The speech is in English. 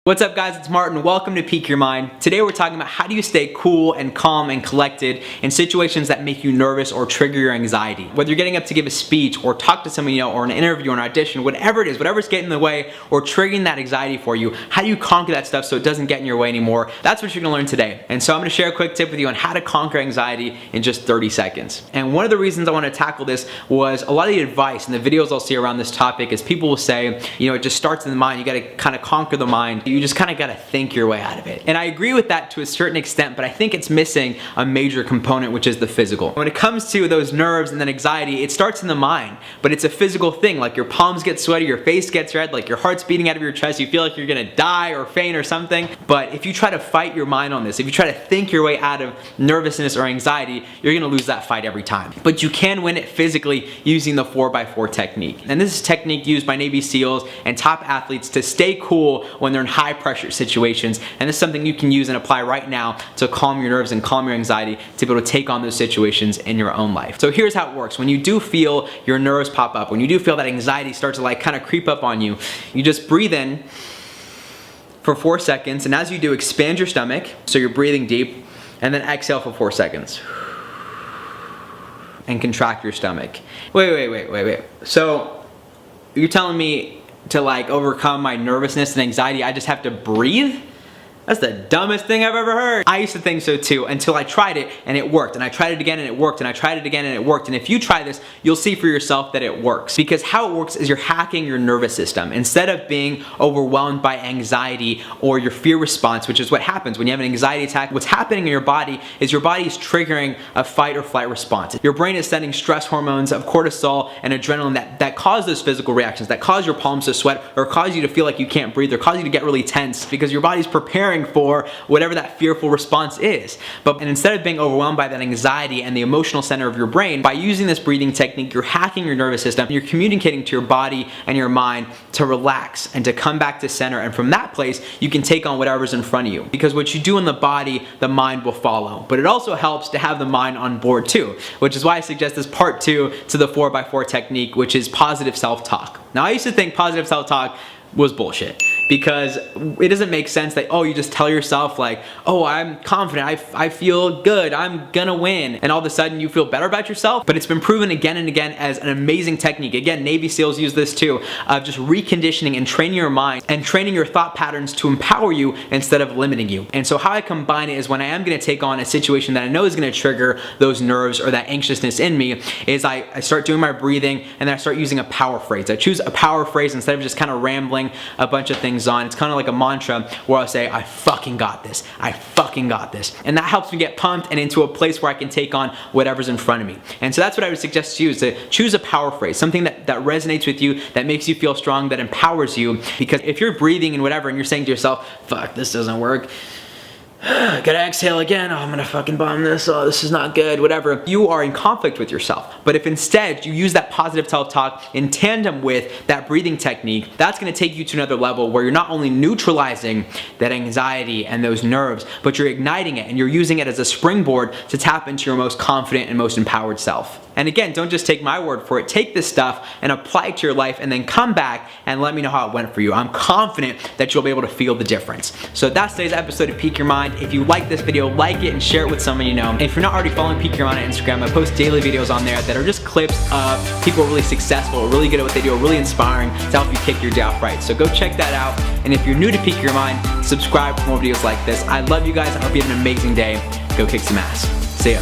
What's up guys, it's Martin. Welcome to Peak Your Mind. Today we're talking about how do you stay cool and calm and collected in situations that make you nervous or trigger your anxiety. Whether you're getting up to give a speech or talk to somebody, or an interview or an audition, whatever it is, whatever's getting in the way or triggering that anxiety for you, how do you conquer that stuff so it doesn't get in your way anymore? That's what you're gonna learn today. And so I'm gonna share a quick tip with you on how to conquer anxiety in just 30 seconds. And one of the reasons I wanna tackle this was a lot of the advice and the videos I'll see around this topic is people will say, it just starts in the mind. You gotta kind of conquer the mind. You just kind of gotta think your way out of it. And I agree with that to a certain extent, but I think it's missing a major component, which is the physical. When it comes to those nerves and then anxiety, it starts in the mind, but it's a physical thing. Like your palms get sweaty, your face gets red, like your heart's beating out of your chest, you feel like you're gonna die or faint or something. But if you try to fight your mind on this, if you try to think your way out of nervousness or anxiety, you're gonna lose that fight every time. But you can win it physically using the 4x4 technique. And this is a technique used by Navy SEALs and top athletes to stay cool when they're in high pressure situations. And this is something you can use and apply right now to calm your nerves and calm your anxiety to be able to take on those situations in your own life. So here's how it works. When you do feel your nerves pop up, when you do feel that anxiety start to kind of creep up on you, you just breathe in for 4 seconds. And as you do, expand your stomach. So you're breathing deep, and then exhale for 4 seconds. And contract your stomach. Wait. So you're telling me to overcome my nervousness and anxiety, I just have to breathe? That's the dumbest thing I've ever heard. I used to think so too until I tried it and it worked. And I tried it again and it worked. And I tried it again and it worked. And if you try this, you'll see for yourself that it works. Because how it works is you're hacking your nervous system. Instead of being overwhelmed by anxiety or your fear response, which is what happens when you have an anxiety attack, what's happening in your body is triggering a fight or flight response. Your brain is sending stress hormones of cortisol and adrenaline that cause those physical reactions, that cause your palms to sweat or cause you to feel like you can't breathe or cause you to get really tense because your body's preparing for whatever that fearful response is. And instead of being overwhelmed by that anxiety and the emotional center of your brain, by using this breathing technique, you're hacking your nervous system. You're communicating to your body and your mind to relax and to come back to center. And from that place, you can take on whatever's in front of you. Because what you do in the body, the mind will follow. But it also helps to have the mind on board too, which is why I suggest this part 2 to the 4x4 technique, which is positive self-talk. Now, I used to think positive self-talk was bullshit, because it doesn't make sense that, you just tell yourself oh, I'm confident, I feel good, I'm gonna win, and all of a sudden you feel better about yourself. But it's been proven again and again as an amazing technique. Again, Navy SEALs use this too, of just reconditioning and training your mind and training your thought patterns to empower you instead of limiting you. And so how I combine it is when I am gonna take on a situation that I know is gonna trigger those nerves or that anxiousness in me, is I start doing my breathing and then I start using a power phrase. I choose a power phrase instead of just kind of rambling a bunch of things on. It's kind of like a mantra where I'll say, I fucking got this. I fucking got this. And that helps me get pumped and into a place where I can take on whatever's in front of me. And so that's what I would suggest to you, is to choose a power phrase, something that resonates with you, that makes you feel strong, that empowers you. Because if you're breathing and whatever, and you're saying to yourself, fuck, this doesn't work, gotta exhale again, I'm gonna fucking bomb this, this is not good, whatever. You are in conflict with yourself. But if instead you use that positive self-talk in tandem with that breathing technique, that's gonna take you to another level where you're not only neutralizing that anxiety and those nerves, but you're igniting it and you're using it as a springboard to tap into your most confident and most empowered self. And again, don't just take my word for it. Take this stuff and apply it to your life and then come back and let me know how it went for you. I'm confident that you'll be able to feel the difference. So that's today's episode of Peak Your Mind. If you like this video, like it and share it with someone you know. And if you're not already following Peak Your Mind on Instagram, I post daily videos on there that are just clips of people who are really successful, really good at what they do, are really inspiring to help you kick your day off right. So go check that out. And if you're new to Peak Your Mind, subscribe for more videos like this. I love you guys. I hope you have an amazing day. Go kick some ass. See ya.